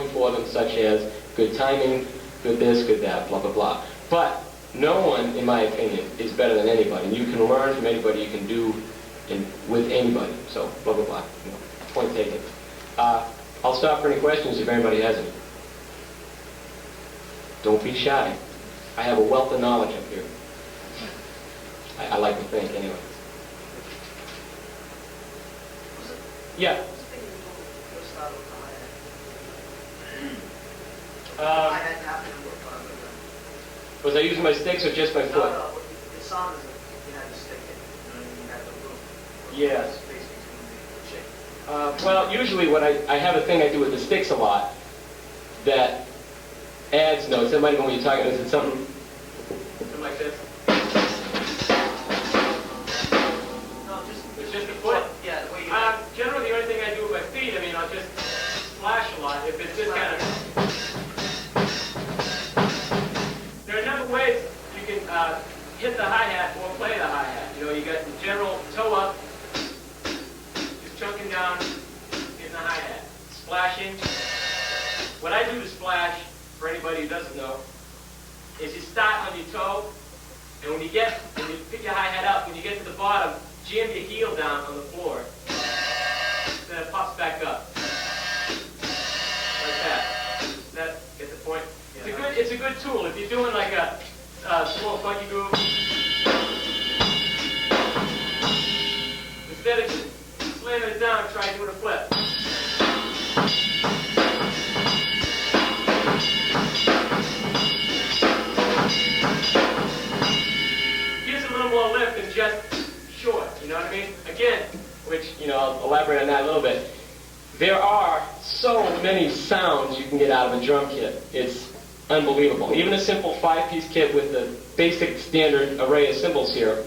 for them, such as good timing, good this, good that, blah, blah, blah. But no one, in my opinion, is better than anybody. You can learn from anybody, you can do with anybody. So, blah, blah, blah. You know, point taken. I'll stop for any questions if anybody has any. Don't be shy. I have a wealth of knowledge up here. I like to think, anyway. Yeah. Was I using my sticks or just my foot? No, the sound is you had to stick it. You had to move. Yes. Well, usually what I have a thing I do with the sticks a lot that adds notes. That might have been when you're talking. Is it something like this? No, it's just the foot? Yeah, the way you... Generally, the only thing I do with my feet, I mean, I'll just splash a lot. If it's just kind of... There are a number of ways you can hit the hi-hat or play the hi-hat. You know, you got the general toe up, just chunking down, hitting the hi-hat. Splashing. What I do to splash, for anybody who doesn't know, is you start on your toe, and when you pick your hi-hat up, when you get to the bottom, jam your heel down on the floor. Then it pops back up. Like that. Does that get the point? It's a good tool. If you're doing like a slow funky groove, instead of just slamming it down, try doing a flip. Gives a little more lift than just short, you know what I mean? Again, which, you know, I'll elaborate on that a little bit. There are so many sounds you can get out of a drum kit. It's unbelievable. Even a simple 5-piece kit with the basic standard array of cymbals here,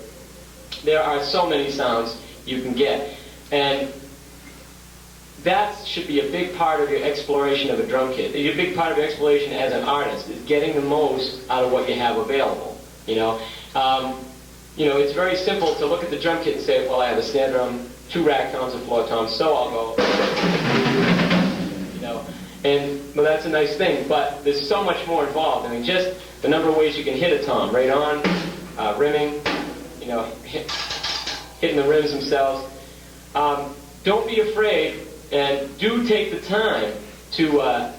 there are so many sounds you can get. And that should be a big part of your exploration of a drum kit. A big part of your exploration as an artist is getting the most out of what you have available. You know, it's very simple to look at the drum kit and say, well, I have a snare drum, 2 rack toms and floor toms, so I'll go. You know, well, that's a nice thing, but there's so much more involved. I mean, just the number of ways you can hit a tom, right on, rimming, you know, hitting the rims themselves. Don't be afraid, and do take the time to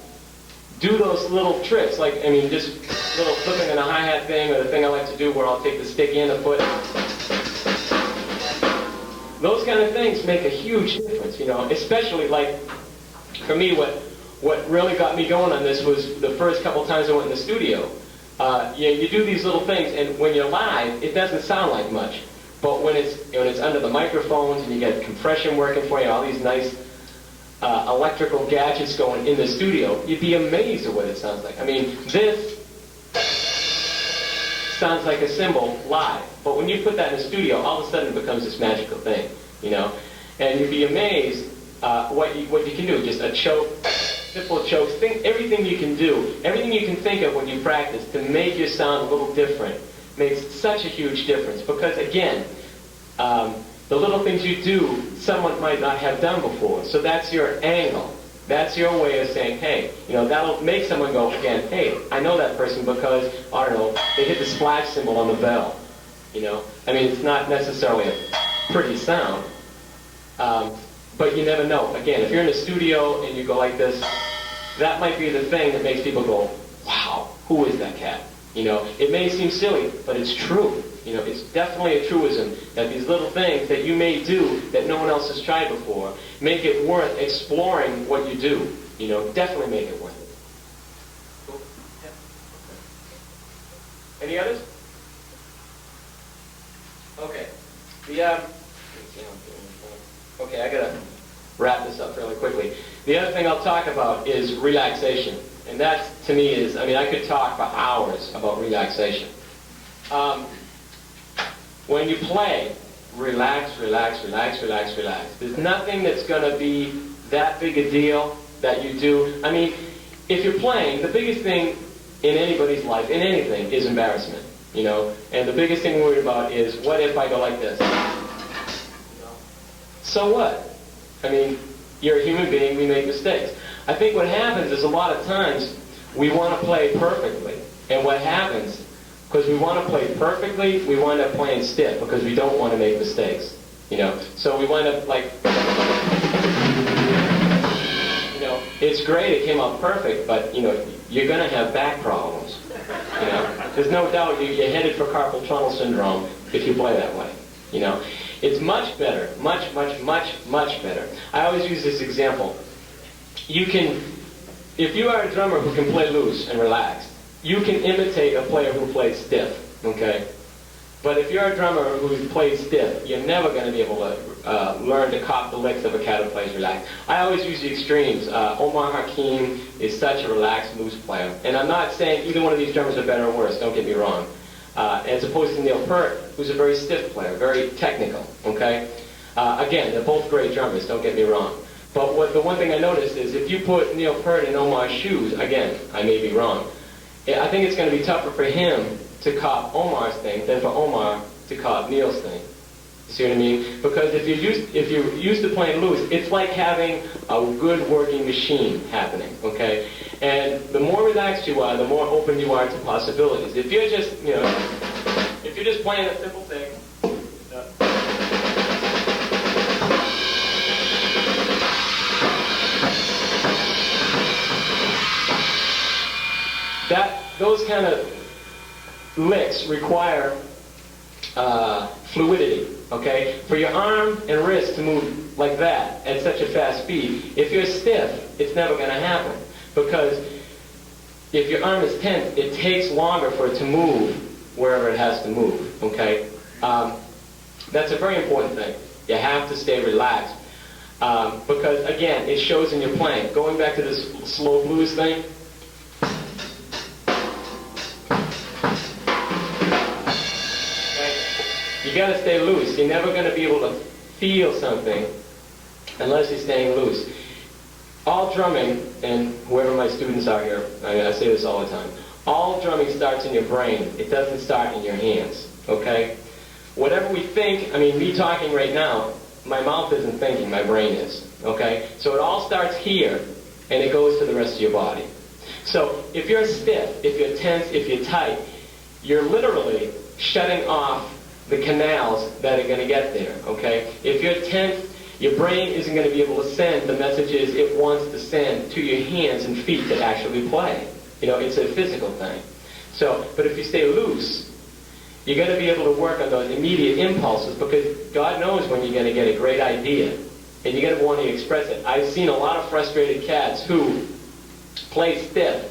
do those little tricks. Like, I mean, just little flipping in a hi-hat thing, or the thing I like to do where I'll take the stick in the foot. Those kind of things make a huge difference, you know, especially like, for me, what really got me going on this was the first couple times I went in the studio. You do these little things, and when you're live, it doesn't sound like much. But when it's under the microphones and you get compression working for you, all these nice electrical gadgets going in the studio, you'd be amazed at what it sounds like. I mean, this sounds like a cymbal live, but when you put that in the studio, all of a sudden it becomes this magical thing, you know. And you'd be amazed what you can do. Just a choke, simple chokes, everything you can do, everything you can think of when you practice to make your sound a little different makes such a huge difference. Because again, the little things you do, someone might not have done before. So that's your angle. That's your way of saying, hey, you know, that'll make someone go again, hey, I know that person because, I don't know, they hit the splash cymbal on the bell. You know, I mean, it's not necessarily a pretty sound, but you never know. Again, if you're in a studio and you go like this, that might be the thing that makes people go, wow, who is that cat? You know, it may seem silly, but it's true. You know, it's definitely a truism that these little things that you may do that no one else has tried before make it worth exploring what you do. You know, definitely make it worth it. Cool. Yeah. Any others? Okay. Okay, I gotta wrap this up fairly quickly. The other thing I'll talk about is relaxation. And that, to me, is, I mean, I could talk for hours about relaxation. When you play, relax, relax, relax, relax, relax. There's nothing that's going to be that big a deal that you do. I mean, if you're playing, the biggest thing in anybody's life, in anything, is embarrassment. You know? And the biggest thing we're worried about is, what if I go like this? You know? So what? I mean, you're a human being, we make mistakes. I think what happens is a lot of times we want to play perfectly. And what happens, because we want to play perfectly, we wind up playing stiff because we don't want to make mistakes. You know, so we wind up like, you know, it's great, it came out perfect, but, you know, you're going to have back problems. You know, there's no doubt you're headed for carpal tunnel syndrome if you play that way. You know, it's much better, much better. I always use this example. You can, if you are a drummer who can play loose and relaxed, you can imitate a player who plays stiff, okay? But if you're a drummer who plays stiff, you're never going to be able to learn to cop the licks of a cat who plays relaxed. I always use the extremes. Omar Hakim is such a relaxed loose player. And I'm not saying either one of these drummers are better or worse, don't get me wrong. As opposed to Neil Peart, who's a very stiff player, very technical, okay? Again, they're both great drummers, don't get me wrong. But the one thing I noticed is if you put Neil Peart in Omar's shoes, again, I may be wrong, I think it's going to be tougher for him to cop Omar's thing than for Omar to cop Neil's thing. You see what I mean? Because if you're used to playing loose, it's like having a good working machine happening, okay? And the more relaxed you are, the more open you are to possibilities. If you're just, you know, if you're just playing a simple thing, those kind of licks require fluidity, okay? For your arm and wrist to move like that at such a fast speed, if you're stiff, it's never going to happen. Because if your arm is tense, it takes longer for it to move wherever it has to move, okay? That's a very important thing. You have to stay relaxed. Because, again, it shows in your playing. Going back to this slow blues thing, you got to stay loose. You're never going to be able to feel something unless you're staying loose. All drumming, and whoever my students are here, I say this all the time, all drumming starts in your brain. It doesn't start in your hands, okay? Whatever we think, I mean, me talking right now, my mouth isn't thinking, my brain is, okay? So it all starts here, and it goes to the rest of your body. So if you're stiff, if you're tense, if you're tight, you're literally shutting off the canals that are going to get there, okay? If you're tense, your brain isn't going to be able to send the messages it wants to send to your hands and feet to actually play. You know, it's a physical thing. So, but if you stay loose, you're going to be able to work on those immediate impulses because God knows when you're going to get a great idea and you're going to want to express it. I've seen a lot of frustrated cats who play stiff,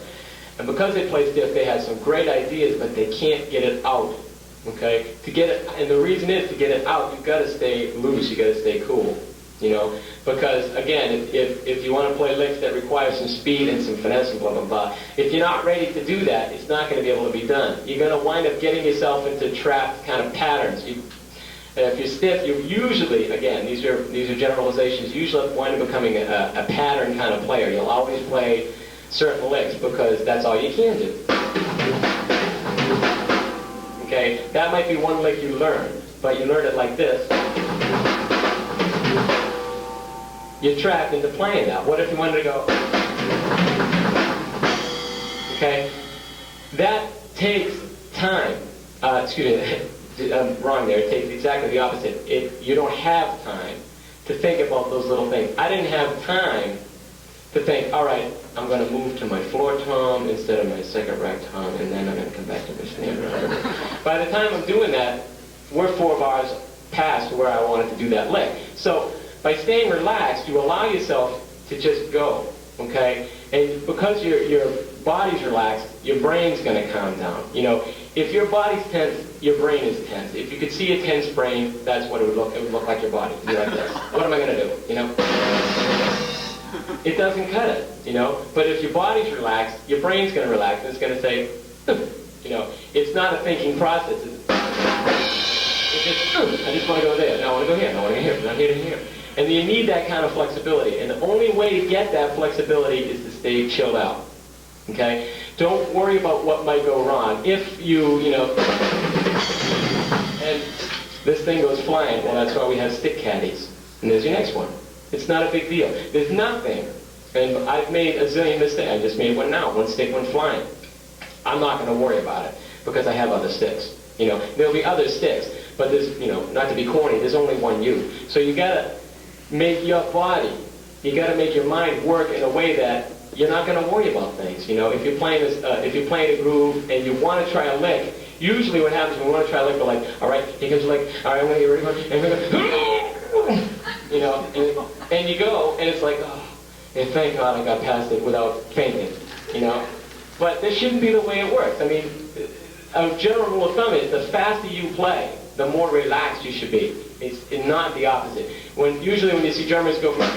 and because they play stiff, they have some great ideas, but they can't get it out. Okay, to get it, and the reason is to get it out, you've got to stay loose. You got to stay cool. You know, because again, if you want to play licks that require some speed and some finesse and blah blah blah, if you're not ready to do that, it's not going to be able to be done. You're going to wind up getting yourself into trapped kind of patterns. If you're stiff, you usually, again, these are generalizations. Usually, wind up becoming a pattern kind of player. You'll always play certain licks because that's all you can do. Okay, that might be one lick you learn, but you learn it like this. You're trapped into playing that. What if you wanted to go? Okay, that takes time. Excuse me, I'm wrong there. It takes exactly the opposite. You don't have time to think about those little things. I didn't have time to think, all right, I'm going to move to my floor tom instead of my second rack tom, and then I'm going to come back to my snare drum. By the time I'm doing that, we're 4 bars past where I wanted to do that lick. So by staying relaxed, you allow yourself to just go, okay? And because your body's relaxed, your brain's going to calm down. You know, if your body's tense, your brain is tense. If you could see a tense brain, that's what it would look. It would look like your body. It'd be like this. What am I going to do? You know? It doesn't cut it, you know? But if your body's relaxed, your brain's going to relax, and it's going to say, you know, it's not a thinking process. It's just, I just want to go there. Now I want to go here. Now I want to go here. Now here to here. And you need that kind of flexibility. And the only way to get that flexibility is to stay chilled out. Okay? Don't worry about what might go wrong. If you know, and this thing goes flying, well, that's why we have stick caddies. And there's your next one. It's not a big deal. There's nothing And I've made a zillion mistakes. I just made one now. One stick went flying. I'm not going to worry about it because I have other sticks. You know, there'll be other sticks, but there's, you know, not to be corny, there's only one you. So you got to make your body, you got to make your mind work in a way that you're not going to worry about things. You know, if you're playing this, if you're playing a groove and you want to try a lick, usually what happens when we want to try a lick, we're like, all right, here comes a lick, all right, I'm going to get ready, and we're going to, you know, and you go, and it's like, oh, and thank God I got past it without fainting, you know. But this shouldn't be the way it works. I mean, a general rule of thumb is the faster you play, the more relaxed you should be. It's not the opposite. Usually when you see drummers go from...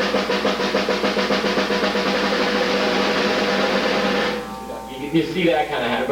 You see that kind of happen.